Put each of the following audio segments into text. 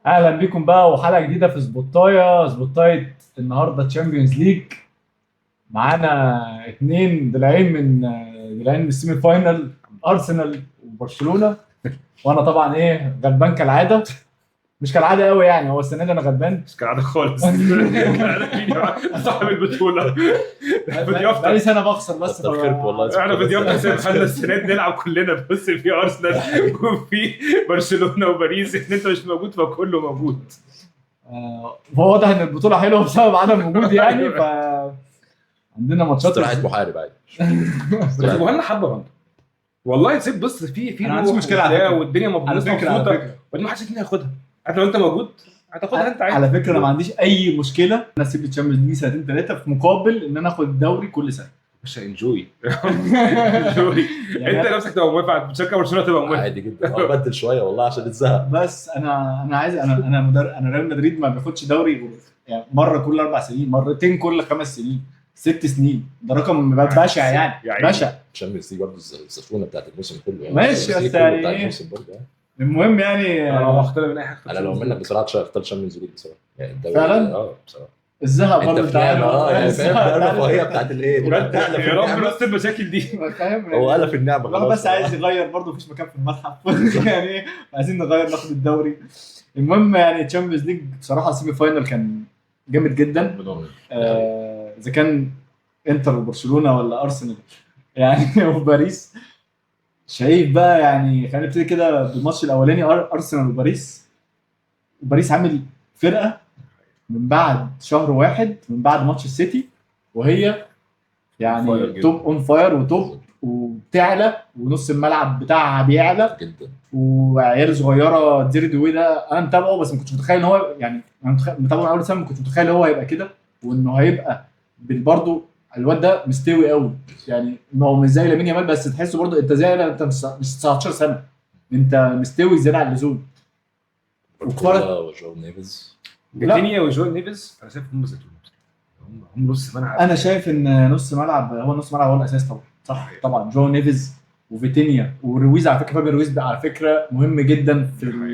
اهلا بيكم بقى وحلقه جديده في سبوتايه النهارده تشامبيونز ليج. معانا اتنين ضلعين من السيمي فاينال، ارسنال وبرشلونه. وانا طبعا غلبان كالعاده، مش كالعاده قوي يعني، هو السنه دي انا غلبان. مش كالعادة خالص. كالعادة مين صاحب البطولة؟ في بقالي ضيافتك. سنه بخسر بس كتر خيركم والله. احنا في ضيافتك السنة سيبنا السنة دي نلعب كلنا، بص في ارسنال وفي برشلونة وباريس، ان انت مش موجود فكله موجود. هو واضح ان البطوله حلوه بسبب عدم وجودي يعني. ف عندنا ماتشات استراحة محارب عادي. سيبوها لنا حبة برضه. والله تسيب، بص في انا ما عنديش روح مشكله على وبتاع فكره. والدنيا على مبسوطة فكره على مبسوطة، فكره وبعدين ما حدش فينا هياخدها. عارف لو انت موجود هتاخدها انت عادي. على فكره انا ما عنديش اي مشكله ان اسيب الشامبيونز ليج سنتين ثلاثه في مقابل ان انا اخد الدوري كل سنه. مش انجوي. انجوي. يعني انت نفسك تبقى موافق بتشجع برشلونة تبقى موافق. عادي جدا، بدل شويه والله عشان الزهق. بس انا عايز انا ريال مدريد ما بياخدش دوري يعني مره كل 4 سنين، مرتين كل 5 سنين، 6 سنين. ده رقم بشع يعني يا عيني. بشع. الشامبيونز ليج برضه السخونه بتاعت الموسم كله يعني. ماشي، الشامبيونز ليج بس كله يعني بتاع ايه؟ الموسم برضه يعني. المهم يعني انا لو هختار من اي حاجه انا لو منك بصراحه اختار الشامبيونز ليج بصراحه يعني الدوري. فعلا؟ بصراحه الذهب انت برضه في نعمه يعني، فاهم ده الذهب الرفاهيه بتاعت الايه بجد تألف يا رب النعمة. نص المشاكل دي. فاهم هو قلف النعمه الواحد خلاص بس عايز يغير، برضه مفيش مكان في المتحف يعني ايه، عايزين نغير ناخد الدوري. المهم يعني تشامبيونز ليج بصراحه السيمي فاينال كان جامد جدا. اذا كان انتر وبرشلونه ولا ارسنال يعني وباريس. شايف بقى يعني، خلينا نبتدي كده بالماتش الاولاني، ارسنال وباريس. باريس عامل فرقه من بعد شهر واحد من بعد ماتش السيتي، وهي fire يعني جدا. توب اون فاير وتوب وبتعلى، ونص الملعب بتاعها بيعلى، جدا. وعيال صغيره. زيري دوي ده انا متابعه بس ما كنتش متخيل ان هو يعني، انا متابعه من اول سنه، ما كنتش متخيل ان هو هيبقى كده، وانه هيبقى برضه الواد ده مستوي قوي يعني. ما هو مش زي لامين يامال، بس تحسه برضه انت زي انت مش 19 سنه، انت مستوي زياده عن اللزوم. وكفرت. وجو نيفز. فيتينيا وجوel نيفيز انا شايف هم زيتون. هم نص ملعب. انا شايف ان نص ملعب هو نص ملعب، هو الاساس طبعا. صح طبعا، جو نيفيز وفيتينيا ورويز. على فكره فابيان رويز على فكره مهم جدا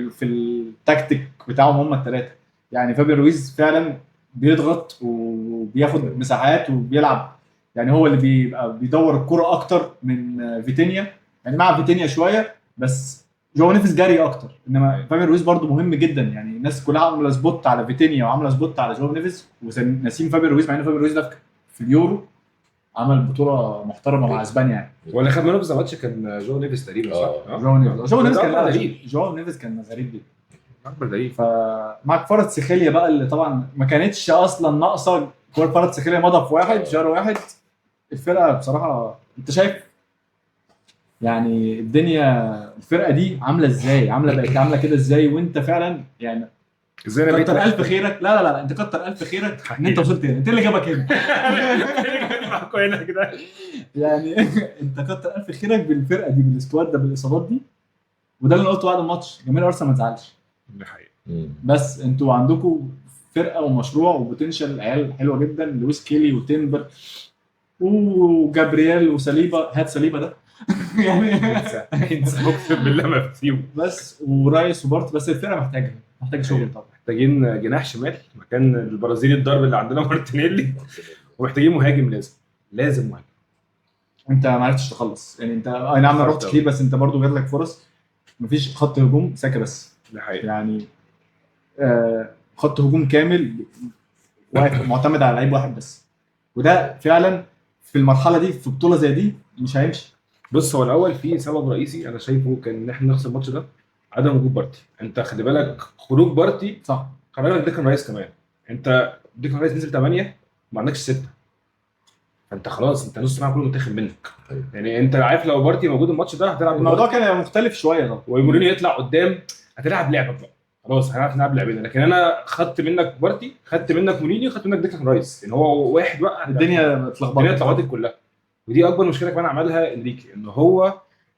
في التكتيك بتاعهم هم الثلاثه. يعني فابيان رويز فعلا بيضغط وبياخد مساحات وبيلعب، يعني هو اللي بيبقى بيدور الكرة اكتر من فيتينيا. يعني مع فيتينيا شويه بس، جو نيفيز جري اكتر. انما فابيان رويز برضو مهم جدا، يعني الناس كلها عامله سبوت على فيتينيا وعامله سبوت على جو نيفيز وناسين فابيان رويز، مع ان فابيان رويز ده في اليورو عمل بطوله محترمه مع اسبانيا يعني. ولا خد منه في الماتش كان جو نيفيز تقريبا صح؟ جو نيفيز كان غريب جدا. اكبر دليل. فمع كفاره سيخيليا بقى اللي طبعا ما كانتش اصلا ناقصه، كفاره سيخيليا مضى في واحد شهر واحد. الفرقه بصراحه انت شايف يعني الدنيا، الفرقه دي عامله ازاي، بقت عامله كده ازاي، وانت فعلا يعني ازاي انا كتر الف خيرك. لا انت كتر الف خيرك ان انت وصلت هنا، انت اللي جابك هنا معاكم هنا كده. يعني انت كتر الف خيرك بالفرقه دي، بالسكواد ده، بالاصابات دي. وده اللي انا قلته بعد الماتش، جماهير ارسنال ما تزعلش، دي حقيقة. بس انتوا عندكم فرقه ومشروع وبوتنشال، عيال حلوه جدا، لويس كيلي وتيمبر وجابرييل وساليبا. هات ساليبا ده يعني انسى اقسم بالله ما بتسيبه. بس ورايس وبارت. بس الفرقه محتاجه شغل طبعا. محتاجين جناح شمال مكان البرازيلي الضرب اللي عندنا مارتينيلي، ومحتاجين مهاجم. لازم مهاجم. انت ما عرفتش تخلص يعني. انت اي نعم ما رحتش كتير، بس انت برضو جات لك فرص. مفيش خط هجوم ساكا بس دي حقيقة. يعني. خط هجوم كامل واقف معتمد على لعيب واحد بس، وده فعلا في المرحله دي في بطوله زي دي مش هيمشي. بص هو الاول في سبب رئيسي انا شايفه كان ان احنا نخسر الماتش ده، عدم وجود بارتي. انت خلي بالك خروج بارتي، صح. خلي بالك ديكلان رايس كمان. انت ديكلان رايس نزل 8 ما عندكش 6، فانت خلاص انت نص الملعب كله متاخد منك. يعني انت عارف لو بارتي موجود الماتش ده هتلعب الموضوع كان مختلف شويه طبعا، ومورينيو يطلع قدام هتلعب لعبك بقى. خلاص هنعرف نلعب لعبنا. لكن انا خدت منك بارتي، خدت منك مورينيو، خدت منك ديكلان رايس، ان هو واحد وقع الدنيا اتلخبطت كلها. ودي اكبر مشكله كمان عملها انريكي، ان هو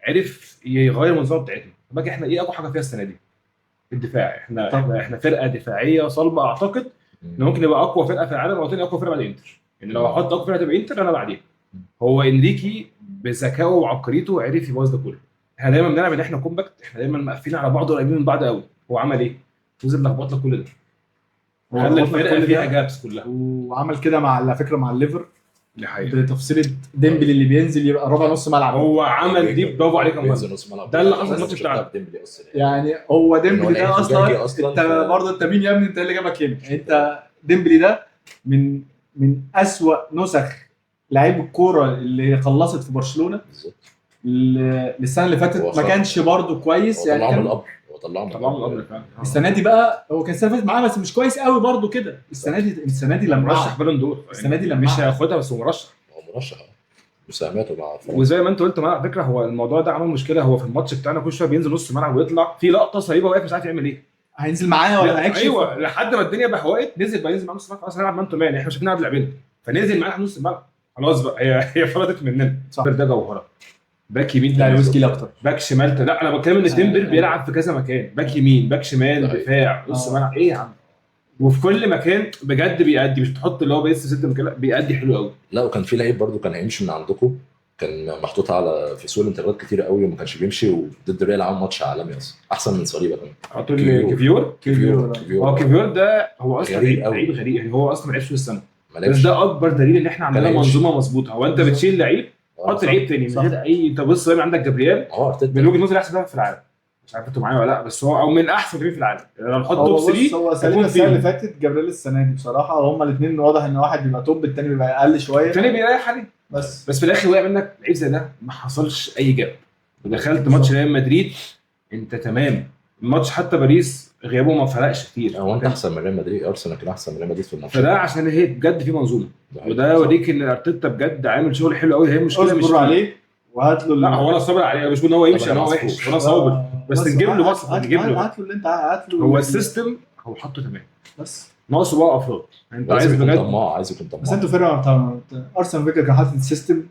عرف يغير المنظومه بتاعتنا. باقي احنا ايه اقوى حاجه فيها السنه دي؟ الدفاع. احنا فرقه دفاعيه صلبه. اعتقد ان ممكن يبقى اقوى فرقه في العالم او تاني اقوى فرقه بعد انتر. يعني لو احط اقوى فرقه تبقى انتر انا بعديها. هو انريكي بذكائه وعبقريته عرف يبوظ ده كله. احنا دايما بنلعب ان احنا كومباكت، احنا دايما مقفلين على بعض قريبين من بعض قوي. هو عمل ايه؟ نزل لخبط لك كل ده، هو خلى لخبط لك الفرقه كل فيها ده. جابس كلها. وعمل كده مع على فكره مع الليفر دي حقيقه. بتفصيله ديمبلي اللي بينزل يبقى ربع نص ملعب. هو عمل دي، برافو عليك يا بينزل مهند. نص ملعب. ده اللي حصل في بس الماتش مش بتاعنا. بتاع ديمبلي اصلا يعني هو ديمبلي إن هو لعيب ده فجاجي اصلا أصلاً، انت برضه انت مين يا ابني انت اللي جابك هنا؟ انت ديمبلي ده من اسوأ نسخ لعيب الكوره اللي خلصت في برشلونه بالظبط. للسنه اللي هو فاتت ما خد- كانش برضه هو كويس يعني طلعه من كان القبر، هو طلعه من طبعا القبر. الامر فعلا. السنه دي بقى هو كان السنه اللي فاتت معاه بس مش كويس قوي برضه كده. السنه دي لما مرشح بالون دور السنة دي لما مش هياخدها بس هو مرشح. هو مرشح مساهماته مع فرنسا. وزي ما انت قلت على فكره هو الموضوع ده عمل مشكله. هو في الماتش بتاعنا كل شويه بينزل نص الملعب ويطلع في لقطه صليبه واقف مش عارف يعمل ايه. هينزل معانا ولا هيكشف؟ ايوه لحد ما الدنيا بهوقت نزل بقى، ينزل مع نص الملعب خلاص هنلعب مان تو مان، احنا مش هنلعب لاعبين، فنزل معانا نص الملعب خلاص بقى هي فرضت مننا. صح. ده جوهره. باك يمين لا ده لويس جيل اكتر. باك شمال لا انا بتكلم ان تيمبر بيلعب في كذا مكان، باك يمين باك شمال ده دفاع نص آه. ملعب ايه يا عم، وفي كل مكان بجد بيأدي، مش بتحط اللي هو بس ست مكان، لا بيأدي حلو قوي. لا وكان في لعيب برضو كان هيمشي من عندكم، كان محطوط على في سوق الانتقالات كتير قوي وما كانش بيمشي، وضد الريال عمل ماتش عالمي اصلا احسن من صليبه كمان. حطوا لي كيفيور. هو كيفيور ده هو اصلا غريب قوي. لعيب غريب يعني، هو اصلا ما لعبش في السنه ما بس لعبش. ده اكبر دليل ان احنا عندنا كان هيمشي. منظومه مظبوطه. هو انت بتشيل لعيب حط لعيب تاني من صح. غير اي. انت بص دايما عندك جابرييل هو ارتيتا من وجهه نظري احسن لاعب في العالم، مش عارف انتوا معايا ولا لا، بس هو او من احسن لاعبين في العالم لو نحط توب هو 3 بص هو سليم السنه اللي فاتت جابريل السنه دي بصراحه هما الاثنين واضح ان واحد بيبقى توب الثاني بيبقى اقل شويه الثاني بيريح عليه، بس في الاخر وقع منك لعيب زي ده ما حصلش اي جاب. ودخلت ماتش ريال مدريد انت تمام. الماتش حتى باريس غيابه ما فرقش كتير. هو انت احسن من ريال مدريد، ارسنال كان احسن من ريال مدريد في الماتش فده عشان هي بجد في منظومه، وده يوريك ان ارتيتا بجد عامل شغل حلو قوي. هي المشكله مش اصبر عليه وهات له لا هو انا صابر عليه، مش بقول ان هو يمشي ان هو وحش، انا صابر بس نجيب له بص نجيب له. هات له اللي انت هات له هو السيستم هو حطه تمام بس ناقصه بقى افراد. انت عايز عايز يكون بجد طماع، عايز يكون طماع. بس انتوا فرقه ارسنال فكره كان حاطط السيستم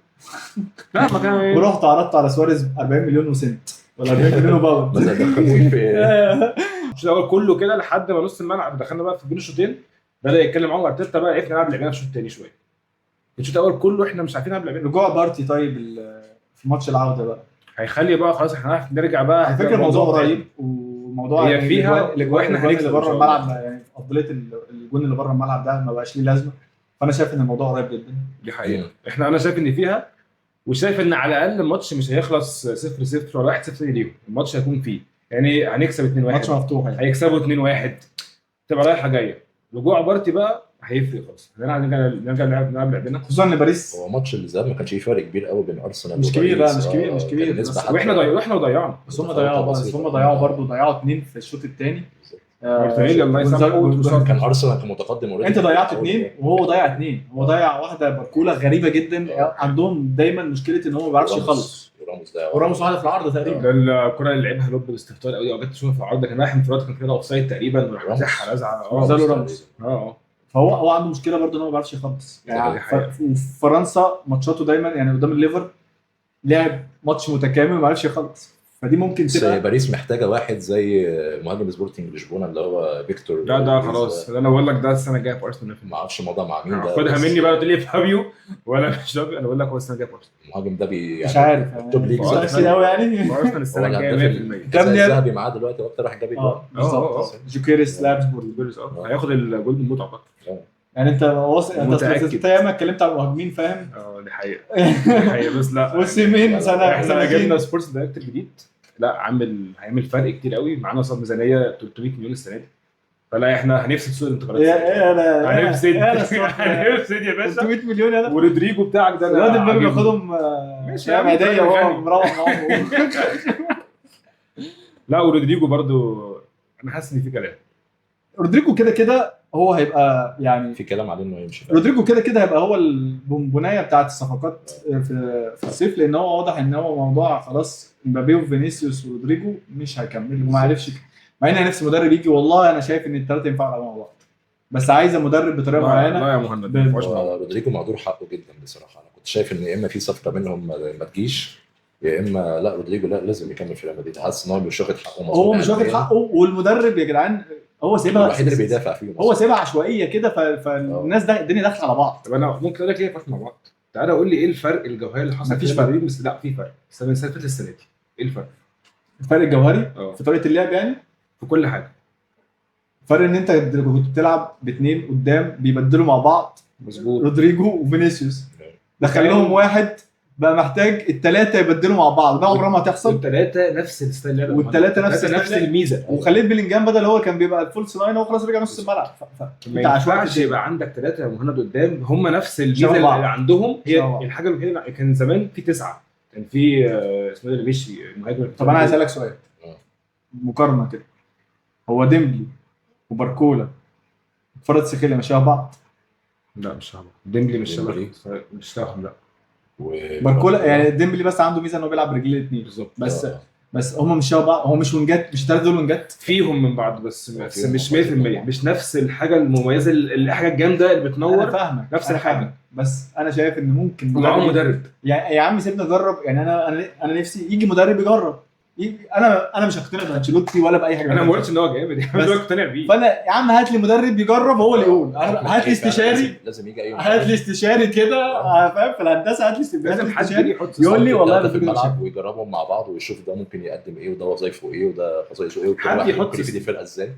لا ما كان ورحت عرضت على سواريز 40 مليون وسنت ولا 40 مليون وباوند بس دخلوه في مش الاول كله كده لحد ما نص الملعب دخلنا بقى في بين الشوطين بدا يتكلم معاهم ارتيتا بقى عرفنا نلعب لعبنا في الشوط الثاني شويه. الشوط الاول كله احنا مش عارفين نلعب لعبنا. رجوع بارتي طيب في ماتش العوده بقى هيخلي بقى خلاص احنا هنعرف نرجع بقى. على فكره الموضوع قريب وموضوع هي فيها واحنا هنكسب اللي إن بره شاء الملعب الله. يعني افضليه الجون اللي بره الملعب ده ما بقاش ليه لازمه. فانا شايف ان الموضوع قريب جدا. دي حقيقه. انا شايف ان فيها، وشايف ان على الاقل الماتش مش هيخلص 0-0 ولا 1-0 ليهم. الماتش هيكون فيه يعني هنكسب 2-1 ماتش مفتوح يعني. هيكسبوا 2-1 تبقى رايحه جايه. رجوع بارتي بقى هيفرق خالص. نرجع نلعب لعبنا، خصوصا ان باريس هو ماتش الذهاب ما كانش فيه فرق كبير قوي بين ارسنال مش كبير، وباريس. لا مش كبير، مش كبير. كان نسبة بس حتى- واحنا ضيعنا. بس هم ضيعوا برضه ضيعوا 2 في الشوط الثاني. مارتينيلي الله يسامحه كان ارسنال كان متقدم انت ضيعت 2 وهو ضيع 2. هو ضيع واحده باركولا غريبه جدا. عندهم دايما مشكله ان هو ما بيعرفش يخلص. وراموس واحده في العارضه تقريبا. ده الكره اللي لعبها لوب باستهتار قوي او جت تشوفها في العرض كان رايح انفراد، كان كده اوفسايد تقريبا وراح مسحها رزعه نزلوا راموس. اه فهو عنده مشكله برضه ان هو ما بيعرفش يخلص يعني. دي حقيقة. وفي فرنسا ماتشاته دايما يعني قدام الليفر لعب ماتش متكامل ما عرفش يخلص. فدي ممكن بس تبقى باريس محتاجه واحد زي مهاجم سبورتنج لشبونه اللي هو فيكتور. ده خلاص. انا بقول لك ده السنه الجايه في ارسنال. ما اعرفش الموضوع مع مين ده. خدها بس مني بقى تقول لي فابيو ولا مش فابيو. انا بقول لك هو السنه الجايه في ارسنال. المهاجم ده مش عارف التوب ليج مش متأكد قوي يعني. في ارسنال السنه الجايه 100%. كام لعب؟ الذهبي معاه دلوقتي واكتر واحد جاب اجوان. بالظبط. جوكيريس لابسبورغ هياخد الجولد بوت اعتقد. يعني انت واثق انت ياما اتكلمت عن المهاجمين فاهم. دي حقيقه. دي حقيقه بس لا وسيمين سنه احنا جبنا سبورتس دايركتور جديد. لا هيعمل فرق كتير قوي. معانا صاب ميزانيه 300 مليون السنه دي. فلا احنا هنفسد سوق الانتقالات. هنفسد يا باشا 300 مليون انا. ورودريجو بتاعك ده الواد اللي بياخدهم ماشي يا عم، عاديه وهو غني. مروح معاهم. لا ورودريجو برضو انا حاسس ان في كلام. رودريجو كده هو هيبقى يعني في كلام عليه انه يمشي. رودريجو كده هيبقى هو البونبونايه بتاعت الصفقات في الصيف. لان هو واضح ان هو موضوع خلاص مبابي وفينيسيوس ورودريجو مش هيكملوا وما عرفش. مع ان انا نفسي مدرب يجي والله. انا شايف ان الثلاثه ينفعوا مع بعض بس عايزه مدرب بطريقه معينه. لا يا مهند رودريجو مهدور حقه جدا بصراحه. انا كنت شايف ان يا اما في صفقه منهم ما تجيش يا اما لا رودريجو لا لازم يكمل في ريال مدريد. حاسس ان هو مش واخد حقه. هو مش واخد حقه والمدرب يا جدعان هو سيبها. الوحيد اللي بيدافع فيهم هو سيبها عشوائيه كده. فالناس ده الدنيا داخله على بعض. طب انا ممكن اقول لك ليه مع بعض. تعالى قول لي ايه الفرق الجوهري اللي حصل. مفيش فرق. بس لا في فرق. السنه اللي فاتت السنه دي ايه الفرق؟ الفرق الجوهري اه في طريقه اللعب يعني في كل حاجه. فرق ان انت كنت بتلعب باثنين قدام بيبدلوا مع بعض، مظبوط. رودريجو وفينيسيوس، دخل لهم واحد بقى محتاج الثلاثه يبدلوا مع بعض، ده عمرها ما هتحصل. والثلاثه نفس الستايل لعب، والثلاثه نفس نفس الميزه. وخليت بيلينجهام بدل هو كان بيبقى الفولس لاين هو خلاص رجع نص الملعب. ما ينفعش يبقى عندك ثلاثه مهند قدام هم نفس الميزه شبه بعض. اللي عندهم. هي شبه بعض. الحاجه الوحيده اللي كان زمان في 9، كان في اسمه اللي مشي المهاجم. طب انا عايز اسالك سؤال مقارنه كده، هو ديمبلي وباركولا فرد سخيلة مش شبه بعض؟ لا مش شبه ديمبلي، مش شبه ديمبلي. مش شبه لا. باركولا يعني ديمبلي بس عنده ميزه انه بيلعب برجليه الاثنين بالظبط. بس هم مش شبه بعض، هو مش وينجات، مش الثلاثه دول وينجات فيهم من بعض بس فيهم مش 100%، مختلفين. مش نفس الحاجه المميزه، الحاجه الجامده اللي انا بتنور فاهمك نفس أنا الحاجة. فاهمك. بس انا شايف ان ممكن ومعاهم مدرب. يعني يا عم سيبنا نجرب، يعني انا نفسي يجي مدرب يجرب. انا مش هقتنع بانشيلوتي ولا باي حاجه. انا ما قلتش ان هو جامد يعني، بس- انا مقتنع بيه. فانا يا عم هات لي مدرب يجرب هو اللي يقول، هات لي استشاري، لازم يجي اي هات لي استشاري كده فاهم في الهندسه، هات لي لازم حد استشاري يحط يقول لي والله في ده فكرة الملعب مش- ويجربهم مع بعض ويشوف ده ممكن يقدم ايه وده وظايفه ايه وده خصائصه ايه وكل حد واحد يحط ممكن يفيد الفرقه ازاي.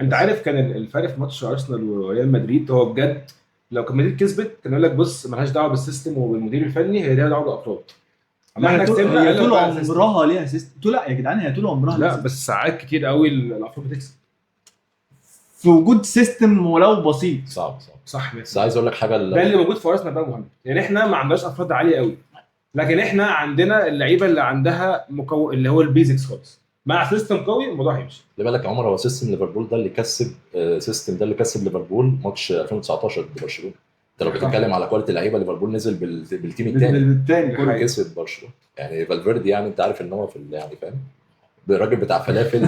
انت عارف كان الفرق في ماتش ارسنال وريال مدريد هو بجد، لو كان مدريد كسبت كان يقول لك بص مالهاش دعوه بالسيستم وبالمدير الفني، هي ليها دعوه بالافراد. اما لا احنا هي كسبنا قال لك طول بقى سيستم. عمرها ليها سيستم، لا يا جدعان هي طول عمرها ليها لا سيستم. بس ساعات كتير قوي الافراد بتكسب. في وجود سيستم ولو بسيط. صعب صح. بس عايز اقول لك حاجه ده اللي موجود في ارسنال بقى مهم، يعني احنا ما عندناش افراد عاليه قوي، لكن احنا عندنا اللعيبه اللي عندها اللي هو البيزكس خالص، مع سيستم قوي الموضوع هيمشي. خلي بالك يا عمر، هو سيستم ليفربول ده اللي كسب ليفربول ماتش 2019 ضد برشلونه. انت لو بتتكلم على كواليتي اللعيبه، ليفربول نزل بالتيم الثاني بالتاني كله كسب برشلونه. يعني فالفيردي يعني انت عارف ان هو في يعني فاهم الراجل بتاع فلافل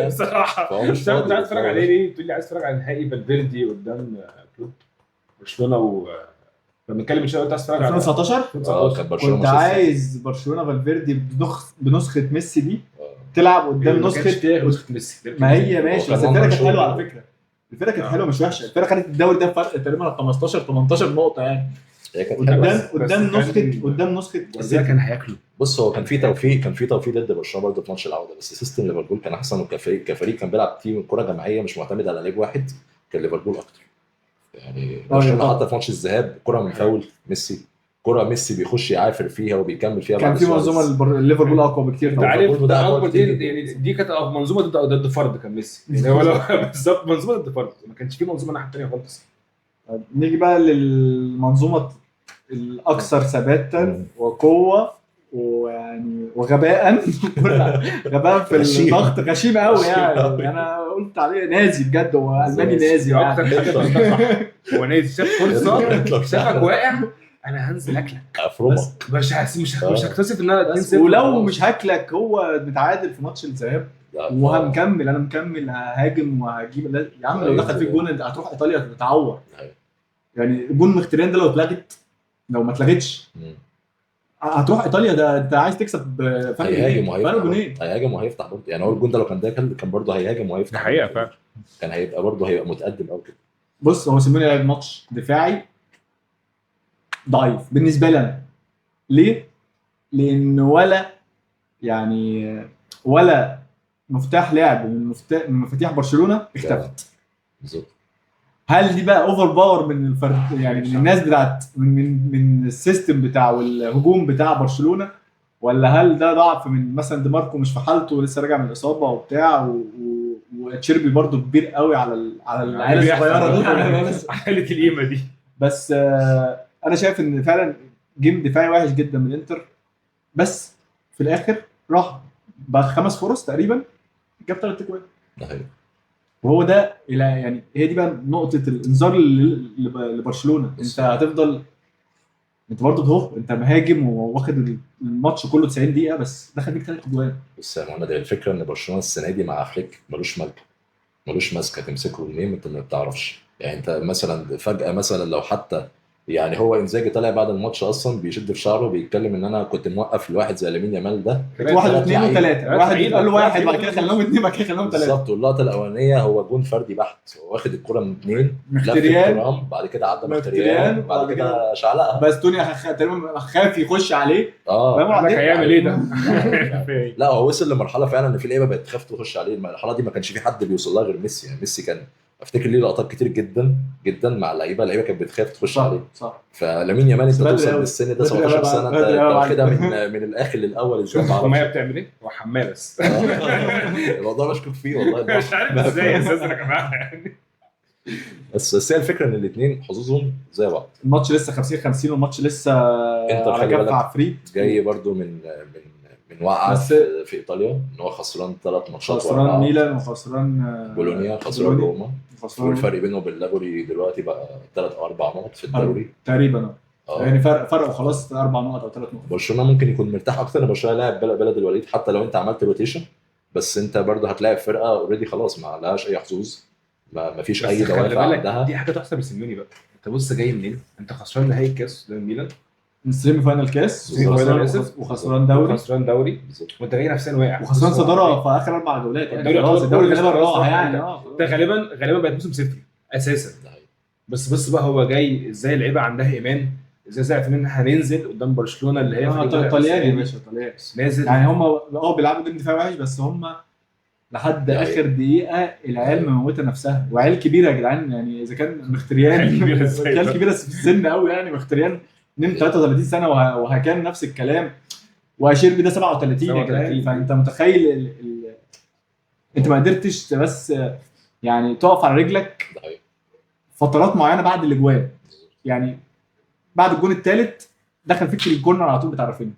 بصراحه فهو مش مش عارف فاضي عايز اتفرج عليه ليه، تقول لي عايز اتفرج على نهائي فالفيردي قدام كلوب برشلونه لما بنتكلم مش عايز اتفرج على 2019 كان برشلونه كنت مانشستر. عايز برشلونه فالفيردي بنسخه ميسي دي تلعب قدام نسخه ميسي. ما هي ماشي، بس كان الفرقه كانت منشور. حلوه على فكره، الفرقه كانت حلوه مش وحشه، الفرقه خدت الدوري ده فرق تقريبا 15 18 نقطه يعني هي كانت حلوة. قدام نسخه بس ده كان هياكله. بص هو كان في توفيق ضد برشلونه برضه في ماتش العوده، بس سيستم ليفربول كان احسن، وكفريق كان بيلعب تيم كره جماعيه مش معتمد على لعيب واحد، كان ليفربول اكتر. يعني برشلونه حتى في ماتش الذهاب كره من فاول ميسي بيخش يعافر فيها وبيكمل فيها. كان في منظومه ليفربول اقوى بكتير انت طبعا. عارف ليفربول ده ده اكبر كتير دي جدا. يعني دي كانت منظومه ضد فرد كان ميسي يعني هو بالظبط منظومه ضد فرد، ما كانش في منظومه ناحيه ثانيه خالص. نيجي بقى للمنظومه الاكثر ثباتا وقوه ويعني وغباء غباء في الضغط، غشيم قوي يعني انا قلت عليه نازي بجد، هو الماني نازي اكتر يعني. حاجه هو نازل شاف فرصه شافك واقع انا هنزل اكلك افرمك مش هكتسب ان انا 2-0 ولو مش هاكلك هو متعادل في ماتش الذهاب وهنكمل، انا مكمل ههاجم وهجيب يا عم لو دخل فيك جون انت هتروح ايطاليا تتعور يعني. الجون مخترين ده لو اتلغت، لو ما اتلغتش هتروح ايطاليا، ده انت عايز تكسب فرق هيهاجم وهيفتح برضه يعني. هو الجون ده لو كان داخل كان برضه هيهاجم وهيفتح. ده حقيقه فعلا كان هيبقى برضه متقدم قوي كده. بص هو سيموني لعب ماتش دفاعي ضعيف بالنسبه لي انا. ليه؟ لان ولا مفتاح لعب من مفاتيح برشلونه اختفت. بالظبط. هل دي بقى اوفر باور من الفرد يعني من الناس بتاعت من السيستم بتاع والهجوم بتاع برشلونه، ولا هل ده ضعف من مثلا دي ماركو مش في حالته ولسه راجع من الاصابه وبتاع وتشيربي برضو كبير قوي على العيال الصغيره دي حاله القيمه دي. بس انا شايف ان فعلا جيم دفاعي وحش جدا من الانتر، بس في الاخر راح بقى 5 فرص تقريبا جاب 3 اجوان. وهو ده يعني هي دي بقى نقطه الانذار لبرشلونه. انت هتفضل انت برضه اهو انت مهاجم وواخد الماتش كله 90 دقيقه بس دخل فيك 3 اجوان. بص يا مهند، الفكره ان برشلونه السنه دي مع فليك ملوش ماسكه تمسكه منين انت ما بتعرفش يعني. انت مثلا فجاه مثلا لو حتى يعني هو انزاجي طالع بعد الماتش اصلا بيشد في شعره، بيتكلم ان انا كنت موقف لواحد زي لامين يامال ده. واحد ثلاث واثنين لعيبة. وثلاثه، واحد قال له واحد بعد كده خلاهم اثنين بعد كده خلاهم ثلاثه بالظبط. واللقطه الاولانيه هو جون فردي بحت، هو واخد الكره من اثنين، لف مختريان الترام بعد كده عدى مختريان، مختريان بعد وبعد كده شعلقها. بس توني تقريبا خاف يخش عليه اه فاهم لك هيعمل ايه ده؟ لا هو وصل لمرحله فعلا ان في لعيبه بقت تخاف تخش عليه. المرحله دي ما كانش في حد بيوصل لها غير ميسي. يعني ميسي كان افتكر ليه لقطات كتير جدا جدا مع اللعيبه كانت بتخاف تخش صح عليه. صح. فلامين يامال انت بدري توصل أوي. للسن ده بدري 17 أوي سنه، بدري انت أوي واخدها بعد. من الاخر للاول ازاي شوف ما الحمايه اعرفش. بتعمل ايه؟ هو حمايه بس. الموضوع مشكوك فيه والله. مش عارف ازاي اساسا يا جماعه يعني. بس هي الفكره ان الاثنين حظوظهم زي بعض. الماتش لسه 50-50 والماتش لسه انتر على خلي كف بالك عفريت. جاي برضو من وقعه بس- في ايطاليا، ان هو خسران 3 ماتشات خسران ميلان وخسران بولونيا، خسران بولونيا. روما، خسران والفرق بينه وبين لابوري دلوقتي بقى 3 او 4 نقط في الدوري. تقريبا اه يعني فرقوا خلاص 4 نقط او 3 نقط. برشلونه ممكن يكون مرتاح اكتر، برشلونه لاعب بلد الوليد حتى لو انت عملت روتيشن، بس انت برضه هتلاعب فرقه اوريدي خلاص ما لهاش اي حظوظ، ما فيش اي بس خلي دوافع بالك عندها. دي حاجه تحسب لسيميوني بقى. انت بص جاي منين؟ انت خسران نهائي الكاس قدام ميلان، سيمي فاينال كاس سيمي فاينال وخسران دوري خسران دوري، بالظبط. وانت جاي نفسيا واقع وخسران صداره في اخر 4 جولات يعني الدوري خلاص يعتبر الدوري كله غالبا خلاص راح راح. يعني انت غالبا بقت موسم صفري اساسا. ده حقيقي. بس بص بقى هو جاي ازاي، اللعيبه عندها ايمان ازاي عارفين ان احنا هننزل قدام برشلونه اللي هي في الجولة طلياني يا الأساسية. باشا طلياني نازل يعني هم بيلعبوا ضد دفاع وحش بس هم لحد ده اخر دقيقه العيال مموته نفسها وعيال كبيره يا جدعان يعني اذا كان مختريان عيال كبيرة إزاي عيال ده؟ كبيره في السن قوي يعني مختريان 33 سنه وهكان نفس الكلام واشيربي ده 37 يا جدعان 37. فانت متخيل انت ما قدرتش بس يعني تقف على رجلك ده حقيقي. فترات معينه بعد الاجوان يعني بعد الجون الثالث دخل فيك الكورنر على طول بتاع رافينيا.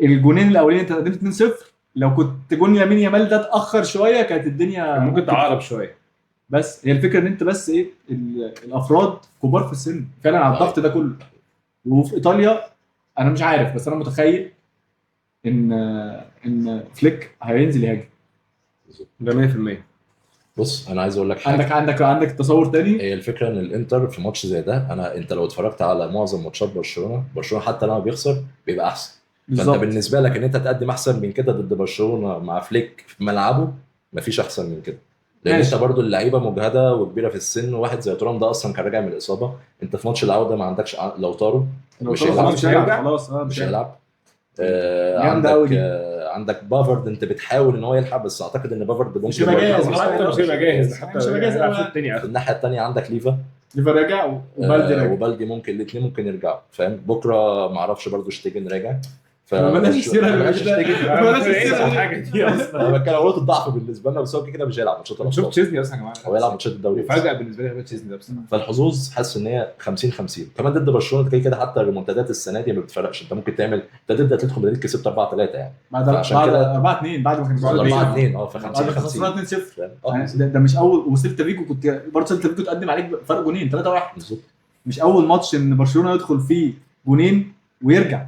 الجونين الاولين انت قدمت 2-0 لو كنت جون يمين يامال ده اتاخر شويه كانت الدنيا كان ممكن تعقرب شويه. بس هي الفكره ان انت بس ايه الافراد كبار في السن فعلا على الضغط ده كله. وفي ايطاليا انا مش عارف بس انا متخيل ان فليك هينزل يهاجم. ده 100%. بص انا عايز اقول لك حاجه. عندك تصور تاني. هي الفكره ان الانتر في ماتش زي ده، انت لو اتفرجت على معظم ماتشات برشلونه حتى لما بيخسر بيبقى احسن. فانت بالظبط. بالنسبه لك ان انت تقدم احسن من كده ضد برشلونه مع فليك في ملعبه مفيش احسن من كده، لان ماشي. انت برضو اللعيبه مجهده وكبيره في السن، وواحد زي ترام ده اصلا كان راجع من الاصابه. انت في ماتش العوده ما عندكش لو طاروا مش هيلعب. مش هيلعب خلاص مش هيلعب. جامدة أوي عندك دي. عندك بافارد انت بتحاول ان هو يلعب، بس اعتقد ان بافارد مش ممكن هيبقى برضه جاهز. يلعب. حتى مش هيبقى جاهز حتى مش هيبقى جاهز هيلعب أوي. في التاني الناحيه الثانيه عندك ليفا ليفا راجع وبالدي راجع. وبالدي ممكن الاثنين ممكن يرجعوا فاهم. بكره ما اعرفش برضه شتيجن راجع. ما بلاش السيرة اللي بلاش مش ده. شتيجن. بلاش ايه السيرة دي. الحاجه دي اصلا؟ انا بتكلم هو نقطه ضعف بالنسبه لنا، بس هو كده مش هيلعب ماتشات شفت الابطال. تشيزني اصلا يا جماعه؟ هو يلعب ماتشات الدوري بس. فجاه بالنسبه لي تشيزني ده بصراحه. فالحظوظ حاسس ان هي 50-50 كمان ضد برشلونه. كده حتى الريمونتادات السنه دي ما بتفرقش، انت ممكن تعمل انت ضد اتلتيكو مدريد كسبت 4-3 يعني بعد فعشان كده 4-2 بعد ما كان ولا 4-2 ف بعد 50-50 ما خسرنا 2-0 اه ده مش اول. وسيلتا فيجو كنت برضه سيلتا فيجو تقدم عليك فرق جونين 3-1 بالظبط. مش اول ماتش ان برشلونه يدخل فيه جونين ويرجع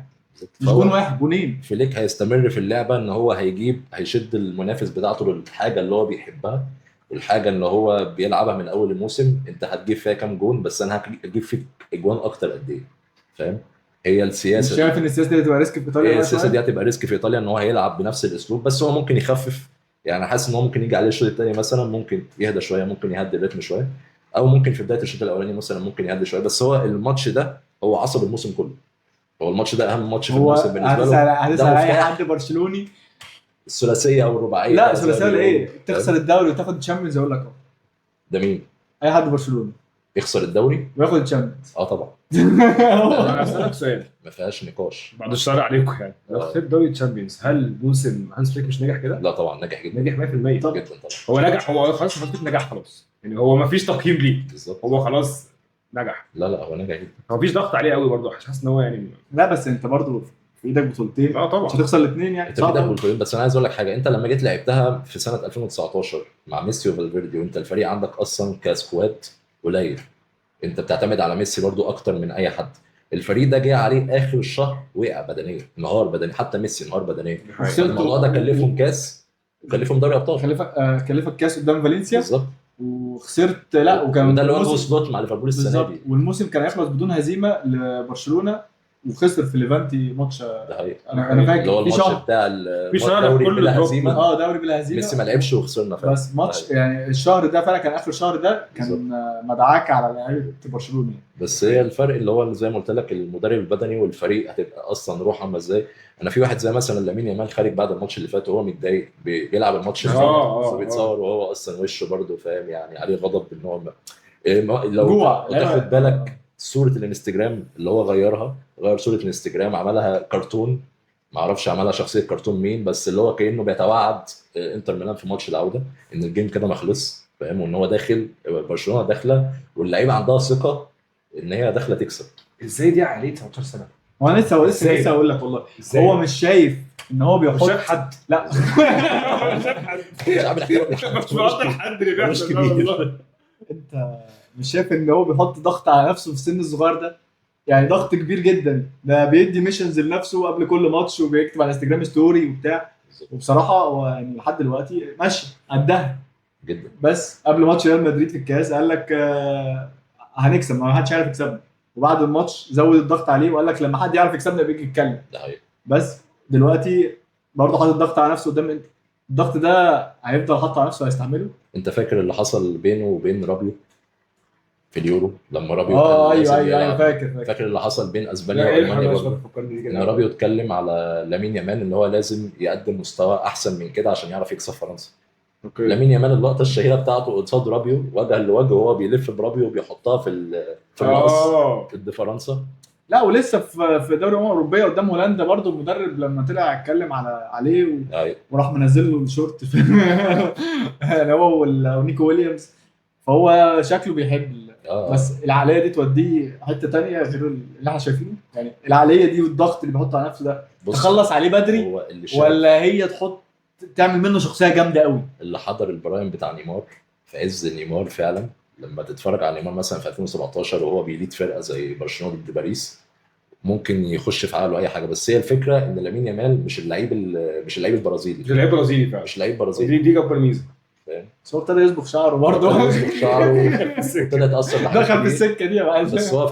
مش فهو جون واحد جونين. فليك هيستمر في اللعبه ان هو هيشد المنافس بتاعته للحاجه اللي هو بيحبها، الحاجه اللي هو بيلعبها من اول الموسم. انت هتجيب فيها كام جون بس انا هجيب فيك اجوان اكتر قد ايه فاهم. هي مش السياسه شايف ان السياسه دي هتبقى ريسك في ايطاليا؟ هي السياسه دي هتبقى ريسك في ايطاليا ان هو هيلعب بنفس الاسلوب، بس هو ممكن يخفف. يعني حاسس ان هو ممكن يجي عليه الشوط الثاني مثلا ممكن يهدى شويه، ممكن يهدي الريتم شويه، او ممكن في بدايه الشوط الاولاني مثلا ممكن يهدي شويه. بس هو الماتش ده هو عصب الموسم كله، هو الماتش ده اهم ماتش في هو الموسم بالنسبه له. هتسال ده اي مفتاح. حد برشلوني الثلاثيه او الرباعيه لا بقى زي ما ثلاثيه بيقولوا. ايه تخسر الدوري وتاخد الشامبيونز اقول لك اهو. ده مين اي حد برشلوني يخسر الدوري؟ وياخد الشامبيونز. اه طبعا انا هسالك سؤال ما فيهاش نقاش. بعد الشر عليكم يعني، لو خسرت دوري تشامبيونز هل موسم هانس فليك مش ناجح كده؟ لا طبعا ناجح جدا ناجح 100%. طب. جدا طبعا. هو نجح، هو خلاص هانس فليك نجح خلاص يعني، هو ما فيش تقييم ليه، بالظبط. هو خلاص نجح. لا هو ناجح جدا. هو مفيش ضغط عليه قوي برضه، حاسس ان هو يعني لا بس انت برضو في ايدك بطولتين طبعا مش هتخسر الاثنين يعني. انت في ايدك بطولتين، بس انا عايز اقول لك حاجه. انت لما جيت لعبتها في سنه 2019 مع ميسي وفالفيردي وانت الفريق عندك اصلا كسكواد قليل، انت بتعتمد على ميسي برضو اكتر من اي حد. الفريق ده جه عليه اخر الشهر وقع بدنيا، انهار بدنيا، حتى ميسي انهار بدنيا. وصلت- الموضوع ده كلفهم كاس وكلفهم دوري ابطال. كلفك كاس قدام فالنسيا بالظبط. وخسرت لا وكان وده اللي واجهه الموسم- سلوت مع ليفربول السنه بالظبط دي. والموسم كان هيخلص بدون هزيمه لبرشلونه وخسر في ليفانتي ماتش. ده حقيقي. انا اللي هو فاكر في الماتش شهر بتاع في شهر الدوري كله بلا دروب. هزيمه. دوري بلا هزيمه. ميسي ما لعبش وخسرنا فعلا. بس ماتش يعني الشهر ده فعلا كان اخر شهر ده كان مدعاك على لعيبه برشلونه. بس هي الفرق اللي هو زي ما قلت لك المدرب البدني والفريق هتبقى اصلا روح عامله ازاي. انا في واحد زي مثلا لامين يامال خارج بعد الماتش اللي فات وهو متضايق بيلعب الماتش اللي فات وبيتصور وهو اصلا وشه برده فاهم يعني عليه غضب ان هو لو جوع. تاخد بالك صوره الانستجرام اللي هو غير صوره الانستجرام عملها كرتون، ما اعرفش عملها شخصيه كرتون مين، بس اللي هو كانه بيتوعد انتر ميلان في ماتش العوده ان الجيم كده ما خلص فاهم، وان هو داخل برشلونه داخله واللعيبه عندها ثقه ان هي داخله تكسب. ازاي دي عليه 19 سنه؟ وانا لسه إزاي؟ اقول لك والله إزاي؟ هو مش شايف ان هو بيحط شاف حد لا مش شاف حد مش بقدر حد اللي مش بيحصل كبير. ده والله. انت مش شايف ان هو بيحط ضغط على نفسه في السن الصغير ده؟ يعني ضغط كبير جدا، ده بيدي ميشنز لنفسه قبل كل ماتش وبيكتب على انستجرام ستوري وبتاع. وبصراحه هو يعني لحد دلوقتي ماشي قدها جدا. بس قبل ماتش ريال مدريد في الكاس قال لك هنكسب ما حدش عارف يكسبنا، وبعد الماتش زود الضغط عليه وقال لك لما حد يعرف يكسبنا بيجي يتكلم. ده حقيقي. بس دلوقتي برضه حاطط ضغط على نفسه قدام انت، الضغط ده هيفضل حاطه على نفسه هيستحمله. انت فاكر اللي حصل بينه وبين رابيو في اليورو لما رابيو ايوه فاكر اللي حصل بين اسبانيا لا، والمانيا إيه برضه فكرني دي ان كده. رابيو اتكلم على لامين يامال ان هو لازم يقدم مستوى احسن من كده عشان يعرف يكسب فرنسا. اوكي. لامين يامال اللقطه الشهيره بتاعته قصاد رابيو وجها لوجه وهو بيلف برابيو وبيحطها في المقص ضد فرنسا. لا ولسه في دوري الامم الاوروبيه قدام هولندا برضه المدرب لما طلع اتكلم عليه ايوه وراح منزل له الشورت يعني هو ونيكو ويليامز، فهو شكله بيحب بس العقليه دي توديه حته تانية غير اللي احنا شايفينه. يعني العقليه دي والضغط اللي بيحطه على نفسه ده تخلص عليه بدري هو اللي ولا هي تعمل منه شخصيه جامده قوي. اللي حضر البرايم بتاع نيمار في عز نيمار فعلا لما تتفرج على نيمار مثلا في 2017 وهو بيليد فرقه زي برشلونه ضد باريس ممكن يخش في عقله اي حاجه. بس هي الفكره ان لامين يامال مش اللعيب البرازيلي، مش لعيب برازيلي فعلا، مش لعيب برازيلي. دي اكبر ميزه. بس هو ابتدى يصبغ شعره برضه يصبغ شعره وابتدى يتاثر دخل في السكه دي بقى. بس هو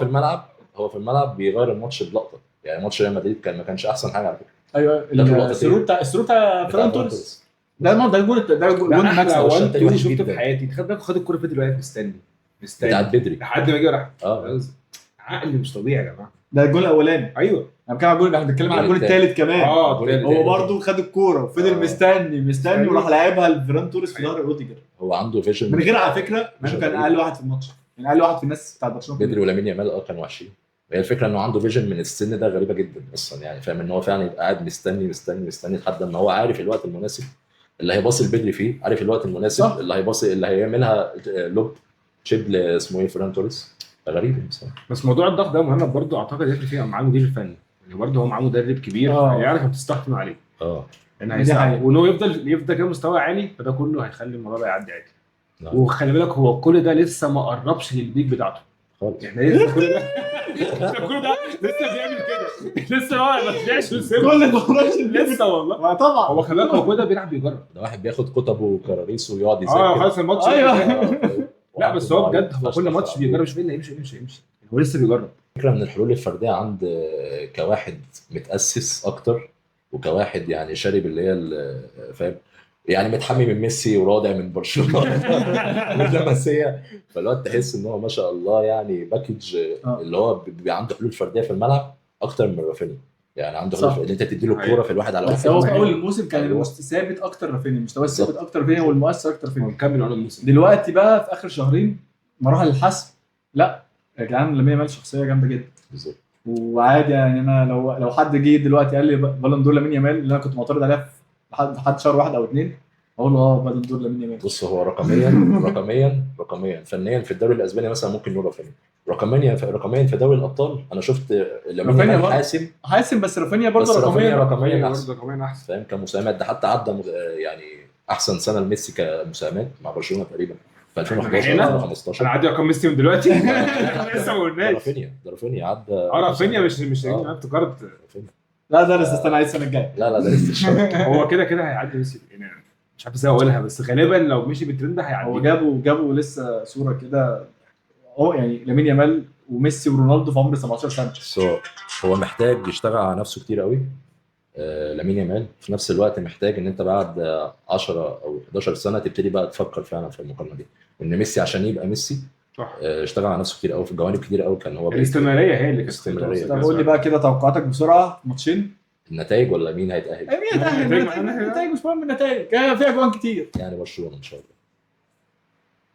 في الملعب بيغير الماتش بلقطه. يعني ماتش ريال مدريد ما كانش احسن حاجه على فكره. ايوه السرور بتاع فران توريس ده الجول مكسب وان تو شفته في حياتي. تخيل بقى خد الكوره فضل واقف مستني بتاع بدري لحد ما يجي راح. عقل مش طبيعي يا جماعه. ده الجول الاولاني. ايوه انا بنتكلم على الجول الثالث كمان. هو برضه خد الكوره وفضل مستني وراح لعبها لفيران توريس في ظهر روديجر. هو عنده فيجن من غير على فكره كان اقل واحد في الماتش، يعني اقل واحد في الناس بتاع برشلونه. بدري ولامين يامال كانوا وحشين. هي الفكره انه عنده فيجن من السن ده غريبه جدا اصلا. يعني فاهم ان هو فعلا يبقى قاعد مستني لحد ما هو عارف الوقت المناسب اللي هيباصي البدري فيه، عارف الوقت المناسب صح. اللي هيباصي اللي هيعملها لوب تشيب اسمه ايه فران توريس. غريب بصراحه. بس موضوع الضغط ده مهم برضه اعتقد يفرق فيه مع المدير الفني. يعني برضه هو معاه مدرب كبير هيعرف تستحكم عليه. ان هيساعد وانه يفضل كده مستوى عالي، فده كله هيخلي الموضوع ده يعدي عادي. وخلي بالك هو كل ده لسه ما قربش للبيك بتاعته خالص. يعني لسه كل ده لسه بيعمل كده لسه ما طلعش كل ده لسه والله. طبعا هو خلي بالك هو كده بيلعب بيجرب. ده واحد بياخد كتب وكراريس ويقعد يذاكر خلاص الماتش. لا بس هو بجد هو كل ماتش بيجرب يشوف ايه اللي يمشي. هو لسه بيجرب. فكره من الحلول الفرديه عند كواحد متاسس اكتر وكواحد يعني شارب اللي هي فاهم يعني متحمي من ميسي ورادع من برشلونه واللمسيه. فالوقت تحس ان هو ما شاء الله يعني باكج اللي هو بيبقى عنده حلول فرديه في الملعب اكتر من رافينيا. يعني عنده حلول ان انت تدي له الكوره في الواحد على واحد. بس هو في اول الموسم كان ثابت اكتر رافينيا، مستواه ثابت اكتر رافينيا والمؤثر اكتر رافينيا. نكمل على الموسم دلوقتي بقى في اخر شهرين مراحل الحسم. لا يا جدعان لامين يامال شخصيه جامده جدا بالظبط. وعادي يعني انا لو حد جه دلوقتي قال لي بالون دور لامين يامال اللي انا كنت معترض عليها لحد شهر 1 أو 2 اقول له بالون دور لامين يامال. بص هو رقميا فنيا في الدوري الاسباني مثلا ممكن نقول رافينيا. رقميا في دوري الابطال انا شفت لامين يامال حاسم بس رافينيا برضه رقميا احسن فاهم كمساهمات. ده حتى عدى يعني احسن سنه لميسي كمساهمات مع برشلونه تقريبا في 2011 2015. انا عادي رقم ميسي من دلوقتي لسه ما قلناش. ده رافينيا عدى. رافينيا مش انا افتكرت لا ده لسه استنى عايز السنه الجايه. لا ده لسه هو كده هيعدي ميسي يعني مش عارف ازاي اقولها، بس غالبا لو مشي بالترند هو هيعدي. جابوا لسه صوره كده، يعني لامين يامال وميسي ورونالدو في عمر 17 سنه. بس هو محتاج يشتغل على نفسه كتير قوي. لامين يامال في نفس الوقت محتاج ان انت بعد 10 او 11 سنه تبتدي بقى تفكر فعلا في المقارنه دي، ان ميسي عشان يبقى ميسي صح. اشتغل على نفسه كتير قوي في جوانب كتير قوي. كان هو الاستمراريه هي اللي كانت الاستمرارية. طب قول لي بقى كده توقعاتك بسرعه، ماتشين. النتائج ولا مين هيتاهل؟ مين هيتاهل؟ النتائج مش مهم، النتائج فيها جوان كتير. يعني برشلونه ان شاء الله.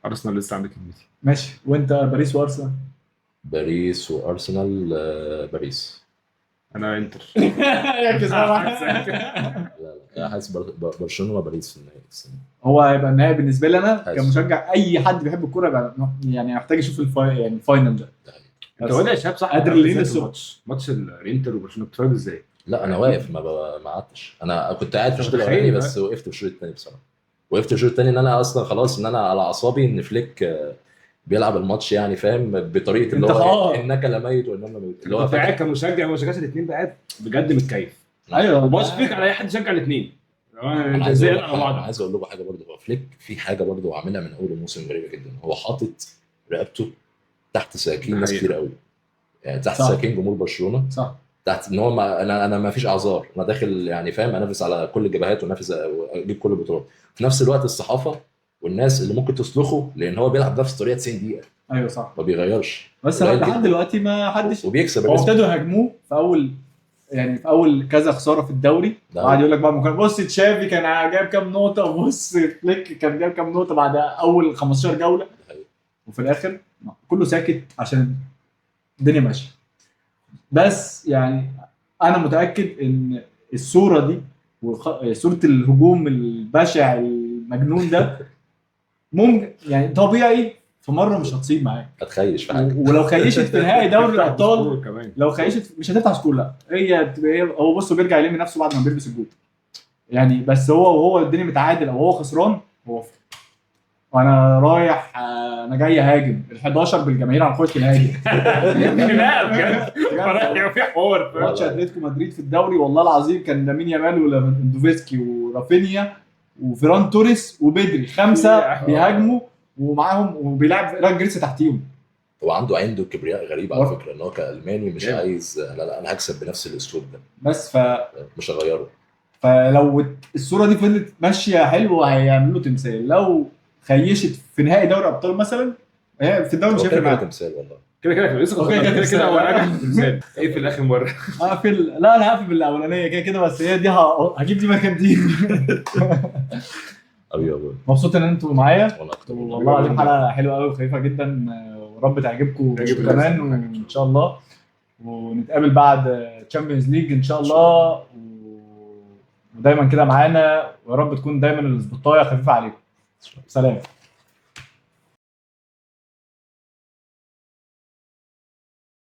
ارسنال لسه عندك كلمتي. ماشي، وانت باريس وارسنال؟ باريس وارسنال. باريس. انا انتر. يا صراحه لا انا حاسس برشلونه وباريس في النهائي السنة. هو هيبقى النهائي بالنسبه لي انا حاسس. كمشجع، اي حد بيحب الكوره يعني محتاج يشوف يعني الفاينل ده. انت قول لي يا شباب، صح؟ قادر إزاي ليه في لسه؟ ماتش الانتر وبرشلونه بتتفرج ازاي؟ لا انا واقف ما قعدتش. انا كنت قاعد في الشوط متخيل الاولاني بقى. بس وقفت في الشوط الثاني بصراحه. وقفت في الشوط الثاني ان انا اصلا خلاص ان انا على اعصابي ان فليك بيلعب الماتش يعني فاهم بطريقه اللي انت هو انك لميت وانما ميت اللي هو كنت قاعد كمشجع ما بشجعش الاثنين، قاعد بجد متكيف ايوه وبشفق على اي حد يشجع الاثنين. انا انت عايز ازاي اقول لك على حاجه، بعض؟ انا عايز اقول لكم حاجه برضه. هو فليك في حاجه برضه عاملها من اول الموسم غريبه جدا. هو حاطط رقبته تحت سكاكين ناس حقيقة. كتير قوي، يعني تحت صح. سكاكين جمهور برشلونه، صح. تحت ان هو انا ما فيش اعذار، انا داخل يعني فاهم انافس على كل الجبهات وانافس اجيب كل البطولات. في نفس الوقت الصحافه والناس اللي ممكن تصلخه لان هو بيلعب نفس الطريقه 90 دقيقه ايوه صح. ما بيغيرش بس قليل لحد جدا. دلوقتي ما حدش، وبيكسب هو الرزق. ابتدوا يهاجموه في اول، يعني في اول كذا خساره في الدوري، ده وقعد يقول لك بقى بص تشافي كان جايب كام نقطه، وبص فليك كان جايب كام نقطه بعد اول 15 جوله، وفي الاخر كله ساكت عشان الدنيا ماشيه. بس يعني انا متاكد ان الصوره دي صوره الهجوم البشع المجنون ده ممكن يعني طبيعي في مره مش هتصيب معاك، هتخيش في حاجه. ولو خيشت في نهائي دوري الابطال، كمان لو خيشت مش هتفتح سكور، لا هو بص بيرجع يلم نفسه بعد ما بيلبس الجول يعني. بس وهو الدنيا متعادل او هو خسران، هو وانا رايح انا جاي اهاجم ال11 بالجماهير على كره الهاجم. لا بجد في حوار ماتش اتلتيكو مدريد في الدوري والله العظيم كان لامين يامال وليفاندوفسكي ورافينيا وفيران توريس وبدري، 5 بيهاجموا ومعاهم وبيلعب راجل جريسة تحتيهم. هو عنده كبرياء غريب على فكره ان هو كالماني مش عايز لا انا هكسب بنفس الاسلوب ده بس مش هغيره. فلو الصوره دي فضلت ماشيه حلو هيعملوا تمثال. لو خيشت في نهائي دوري ابطال مثلا، هي في الدوري مش هيفرق معاك. تمثال والله. كده لسه أوكي، كده كده هو تمثال. راجع تمثال. ايه في الاخر مره هقفل، لا انا هقفل بالاولانيه كده بس هي دي هجيب دي مكان دي. حبيبي مبسوط ان انتوا معايا وانا اكتر والله العظيم، حلقه حلوه قوي وخفيفه جدا، ورب تعجبكم كمان ان شاء الله. ونتقابل بعد تشامبيونز ليج ان شاء الله، ودايما كده معانا، ويا رب تكون دايما الاسبوعيه خفيفه عليكم. سلام.